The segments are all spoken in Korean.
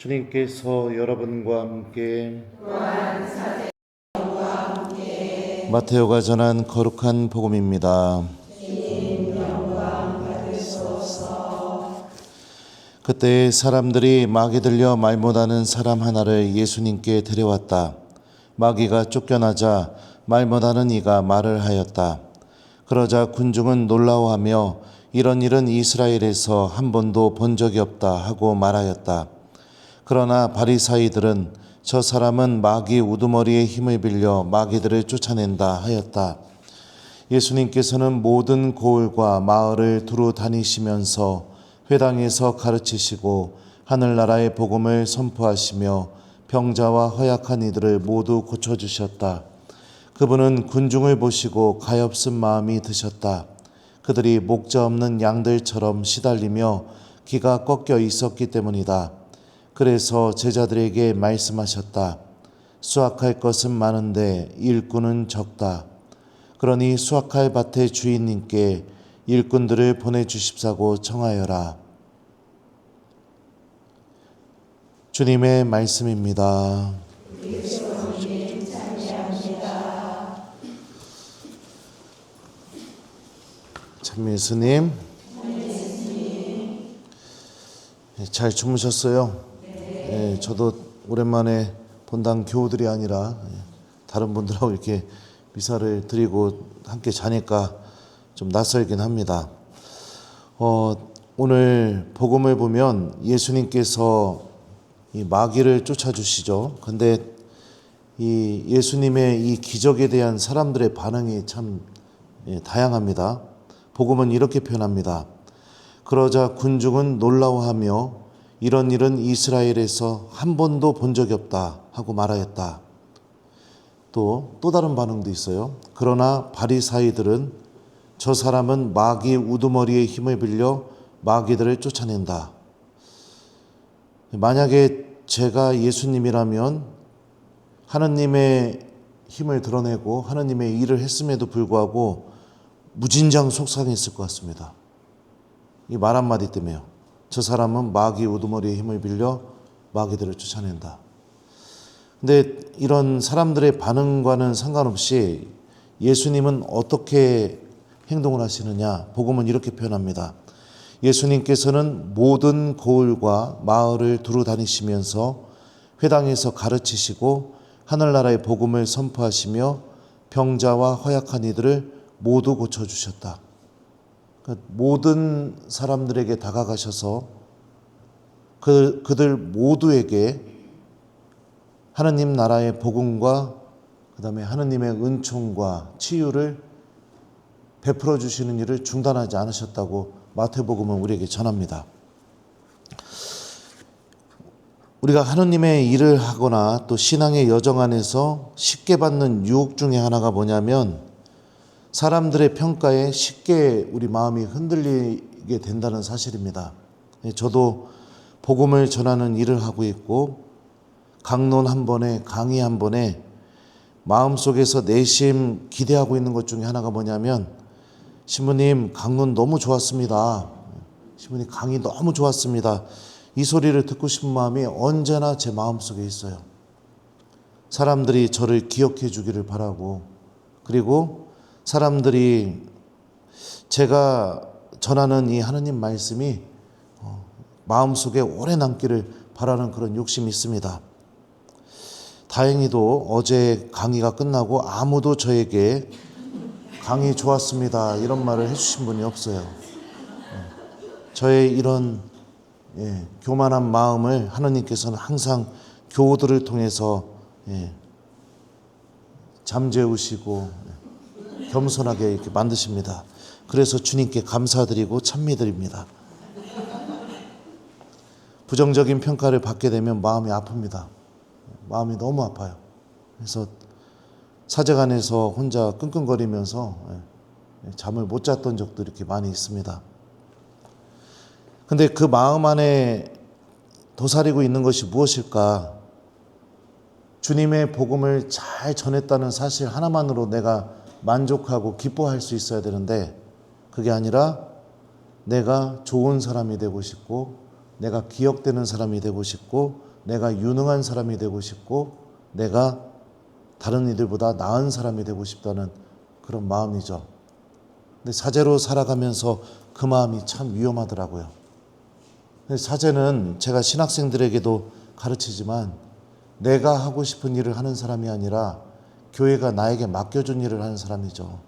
주님께서 여러분과 함께 마테오가 전한 거룩한 복음입니다. 그때 사람들이 마귀 들려 말 못하는 사람 하나를 예수님께 데려왔다. 마귀가 쫓겨나자 말 못하는 이가 말을 하였다. 그러자 군중은 놀라워하며 이런 일은 이스라엘에서 한 번도 본 적이 없다 하고 말하였다. 그러나 바리사이들은 저 사람은 마귀 우두머리의 힘을 빌려 마귀들을 쫓아낸다 하였다. 예수님께서는 모든 고을과 마을을 두루 다니시면서 회당에서 가르치시고 하늘나라의 복음을 선포하시며 병자와 허약한 이들을 모두 고쳐주셨다. 그분은 군중을 보시고 가엾은 마음이 드셨다. 그들이 목자 없는 양들처럼 시달리며 기가 꺾여 있었기 때문이다. 그래서 제자들에게 말씀하셨다. 수확할 것은 많은데 일꾼은 적다. 그러니 수확할 밭의 주인님께 일꾼들을 보내주십사고 청하여라. 주님의 말씀입니다. 찬미 예수님, 잘 주무셨어요? 네, 저도 오랜만에 본당 교우들이 아니라 다른 분들하고 이렇게 미사를 드리고 함께 자니까 좀 낯설긴 합니다. 오늘 복음을 보면 예수님께서 이 마귀를 쫓아주시죠. 근데 이 예수님의 이 기적에 대한 사람들의 반응이 참 다양합니다. 복음은 이렇게 표현합니다. 그러자 군중은 놀라워하며 이런 일은 이스라엘에서 한 번도 본 적이 없다 하고 말하였다. 또 다른 반응도 있어요. 그러나 바리사이들은 저 사람은 마귀 우두머리의 힘을 빌려 마귀들을 쫓아낸다. 만약에 제가 예수님이라면 하느님의 힘을 드러내고 하느님의 일을 했음에도 불구하고 무진장 속상했을 것 같습니다. 이 말 한마디 때문에요. 저 사람은 마귀 우두머리의 힘을 빌려 마귀들을 쫓아낸다. 근데 이런 사람들의 반응과는 상관없이 예수님은 어떻게 행동을 하시느냐? 복음은 이렇게 표현합니다. 예수님께서는 모든 고을과 마을을 두루 다니시면서 회당에서 가르치시고 하늘나라의 복음을 선포하시며 병자와 허약한 이들을 모두 고쳐주셨다. 모든 사람들에게 다가가셔서 그들 모두에게 하느님 나라의 복음과 그다음에 하느님의 은총과 치유를 베풀어 주시는 일을 중단하지 않으셨다고 마태복음은 우리에게 전합니다. 우리가 하느님의 일을 하거나 또 신앙의 여정 안에서 쉽게 받는 유혹 중에 하나가 뭐냐면 사람들의 평가에 쉽게 우리 마음이 흔들리게 된다는 사실입니다. 저도 복음을 전하는 일을 하고 있고 강론 한 번에 강의 한 번에 마음속에서 내심 기대하고 있는 것 중에 하나가 뭐냐면 신부님 강론 너무 좋았습니다. 신부님 강의 너무 좋았습니다. 이 소리를 듣고 싶은 마음이 언제나 제 마음속에 있어요. 사람들이 저를 기억해 주기를 바라고 그리고 사람들이 제가 전하는 이 하느님 말씀이 마음속에 오래 남기를 바라는 그런 욕심이 있습니다. 다행히도 어제 강의가 끝나고 아무도 저에게 강의 좋았습니다 이런 말을 해주신 분이 없어요. 저의 이런 교만한 마음을 하느님께서는 항상 교우들을 통해서 잠재우시고 겸손하게 이렇게 만드십니다. 그래서 주님께 감사드리고 찬미드립니다. 부정적인 평가를 받게 되면 마음이 아픕니다. 마음이 너무 아파요. 그래서 사제관에서 혼자 끙끙거리면서 잠을 못 잤던 적도 이렇게 많이 있습니다. 근데 그 마음 안에 도사리고 있는 것이 무엇일까? 주님의 복음을 잘 전했다는 사실 하나만으로 내가 만족하고 기뻐할 수 있어야 되는데 그게 아니라 내가 좋은 사람이 되고 싶고 내가 기억되는 사람이 되고 싶고 내가 유능한 사람이 되고 싶고 내가 다른 이들보다 나은 사람이 되고 싶다는 그런 마음이죠. 근데 사제로 살아가면서 그 마음이 참 위험하더라고요. 사제는 제가 신학생들에게도 가르치지만 내가 하고 싶은 일을 하는 사람이 아니라 교회가 나에게 맡겨준 일을 하는 사람이죠.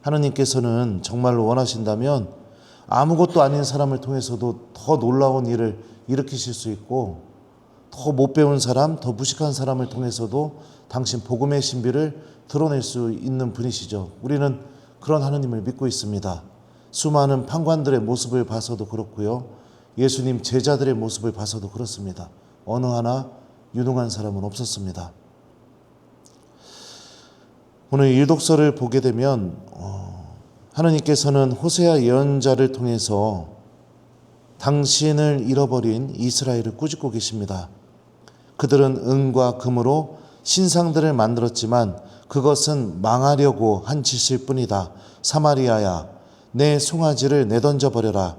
하느님께서는 정말로 원하신다면 아무것도 아닌 사람을 통해서도 더 놀라운 일을 일으키실 수 있고 더 못 배운 사람, 더 무식한 사람을 통해서도 당신 복음의 신비를 드러낼 수 있는 분이시죠. 우리는 그런 하느님을 믿고 있습니다. 수많은 판관들의 모습을 봐서도 그렇고요. 예수님 제자들의 모습을 봐서도 그렇습니다. 어느 하나 유능한 사람은 없었습니다. 오늘 일독서를 보게 되면 하느님께서는 호세아 예언자를 통해서 당신을 잃어버린 이스라엘을 꾸짖고 계십니다. 그들은 은과 금으로 신상들을 만들었지만 그것은 망하려고 한 짓일 뿐이다. 사마리아야, 내 송아지를 내던져 버려라.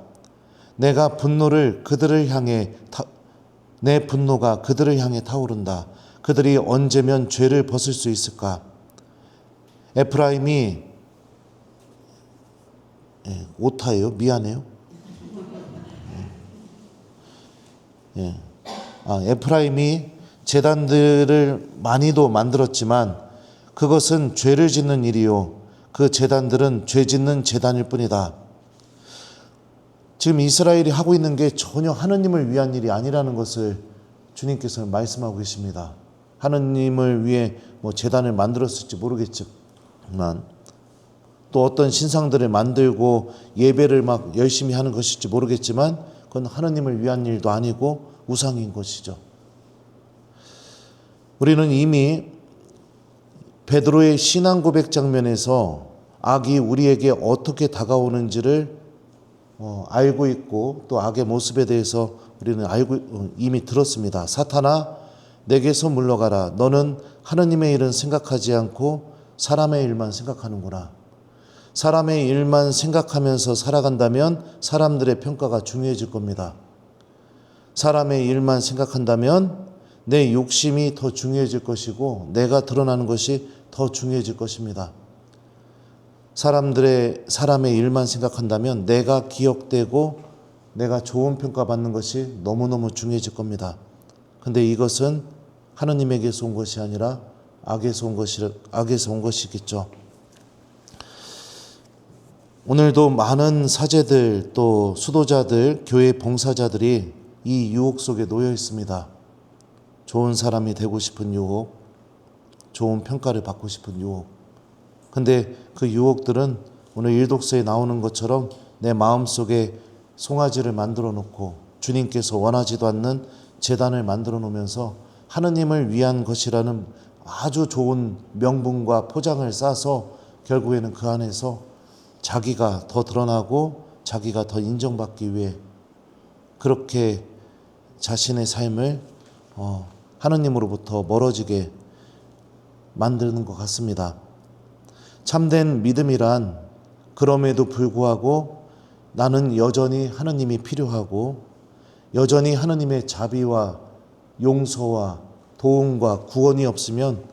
내 분노가 그들을 향해 타오른다. 그들이 언제면 죄를 벗을 수 있을까? 에프라임이 오타예요? 미안해요. 에프라임이 제단들을 많이도 만들었지만 그것은 죄를 짓는 일이요. 그 제단들은 죄 짓는 제단일 뿐이다. 지금 이스라엘이 하고 있는 게 전혀 하느님을 위한 일이 아니라는 것을 주님께서는 말씀하고 계십니다. 하느님을 위해 제단을 만들었을지 모르겠지만 또 어떤 신상들을 만들고 예배를 막 열심히 하는 것일지 모르겠지만 그건 하느님을 위한 일도 아니고 우상인 것이죠. 우리는 이미 베드로의 신앙 고백 장면에서 악이 우리에게 어떻게 다가오는지를 알고 있고 또 악의 모습에 대해서 우리는 이미 들었습니다. 사탄아, 내게서 물러가라. 너는 하느님의 일은 생각하지 않고 사람의 일만 생각하는구나. 사람의 일만 생각하면서 살아간다면 사람들의 평가가 중요해질 겁니다. 사람의 일만 생각한다면 내 욕심이 더 중요해질 것이고 내가 드러나는 것이 더 중요해질 것입니다. 사람의 일만 생각한다면 내가 기억되고 내가 좋은 평가받는 것이 너무너무 중요해질 겁니다. 근데 이것은 하느님에게서 온 것이 아니라 악에서 온 것이겠죠. 오늘도 많은 사제들 또 수도자들, 교회 봉사자들이 이 유혹 속에 놓여 있습니다. 좋은 사람이 되고 싶은 유혹, 좋은 평가를 받고 싶은 유혹. 근데 그 유혹들은 오늘 일독서에 나오는 것처럼 내 마음속에 송아지를 만들어 놓고 주님께서 원하지도 않는 제단을 만들어 놓으면서 하느님을 위한 것이라는 아주 좋은 명분과 포장을 싸서 결국에는 그 안에서 자기가 더 드러나고 자기가 더 인정받기 위해 그렇게 자신의 삶을 하느님으로부터 멀어지게 만드는 것 같습니다. 참된 믿음이란 그럼에도 불구하고 나는 여전히 하느님이 필요하고 여전히 하느님의 자비와 용서와 도움과 구원이 없으면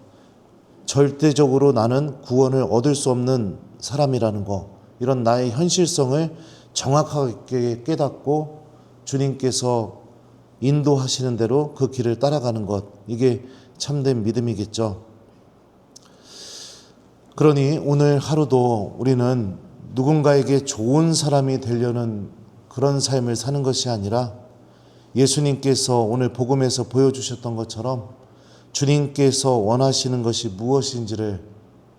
절대적으로 나는 구원을 얻을 수 없는 사람이라는 것, 이런 나의 현실성을 정확하게 깨닫고 주님께서 인도하시는 대로 그 길을 따라가는 것, 이게 참된 믿음이겠죠. 그러니 오늘 하루도 우리는 누군가에게 좋은 사람이 되려는 그런 삶을 사는 것이 아니라 예수님께서 오늘 복음에서 보여주셨던 것처럼 주님께서 원하시는 것이 무엇인지를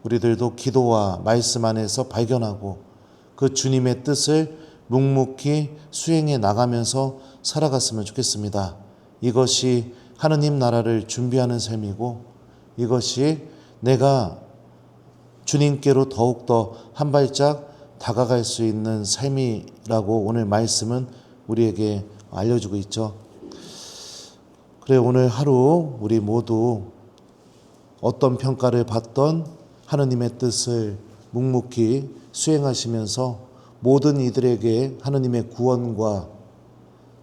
우리들도 기도와 말씀 안에서 발견하고 그 주님의 뜻을 묵묵히 수행해 나가면서 살아갔으면 좋겠습니다. 이것이 하느님 나라를 준비하는 삶이고 이것이 내가 주님께로 더욱더 한 발짝 다가갈 수 있는 삶이라고 오늘 말씀은 우리에게 알려주고 있죠. 그래, 오늘 하루 우리 모두 어떤 평가를 받던 하느님의 뜻을 묵묵히 수행하시면서 모든 이들에게 하느님의 구원과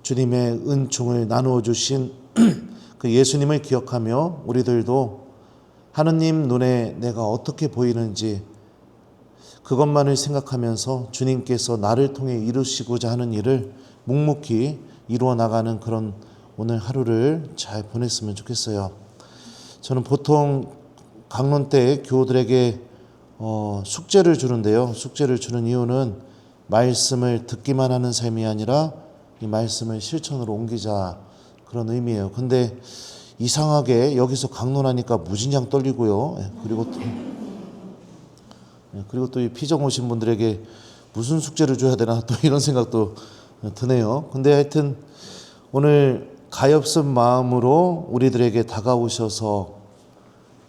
주님의 은총을 나누어 주신 그 예수님을 기억하며 우리들도 하느님 눈에 내가 어떻게 보이는지 그것만을 생각하면서 주님께서 나를 통해 이루시고자 하는 일을 묵묵히 이루어 나가는 그런 오늘 하루를 잘 보냈으면 좋겠어요. 저는 보통 강론 때 교우들에게 숙제를 주는데요. 숙제를 주는 이유는 말씀을 듣기만 하는 삶이 아니라 이 말씀을 실천으로 옮기자, 그런 의미예요. 근데 이상하게 여기서 강론하니까 무진장 떨리고요. 그리고 또 이 피정 오신 분들에게 무슨 숙제를 줘야 되나 또 이런 생각도 드네요. 근데 하여튼 오늘 가엾은 마음으로 우리들에게 다가오셔서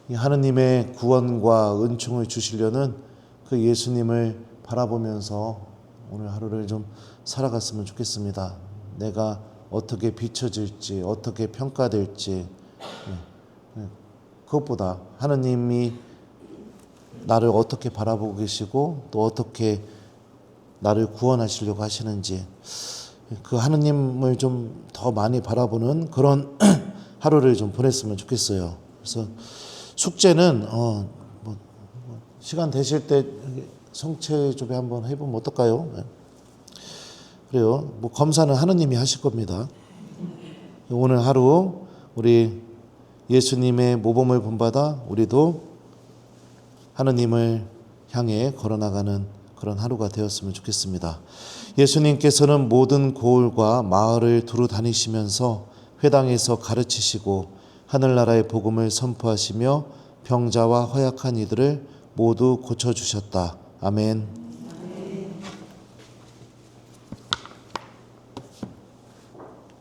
이 하느님의 구원과 은총을 주시려는 그 예수님을 바라보면서 오늘 하루를 좀 살아갔으면 좋겠습니다. 내가 어떻게 비춰질지, 어떻게 평가될지, 그것보다 하느님이 나를 어떻게 바라보고 계시고 또 어떻게 나를 구원하시려고 하시는지, 그 하느님을 좀 더 많이 바라보는 그런 하루를 좀 보냈으면 좋겠어요. 그래서 숙제는 시간 되실 때 성체 조배 한번 해보면 어떨까요? 그래요. 뭐 검사는 하느님이 하실 겁니다. 오늘 하루 우리 예수님의 모범을 본받아 우리도 하느님을 향해 걸어나가는 그런 하루가 되었으면 좋겠습니다. 예수님께서는 모든 고을과 마을을 두루 다니시면서 회당에서 가르치시고 하늘나라의 복음을 선포하시며 병자와 허약한 이들을 모두 고쳐주셨다. 아멘.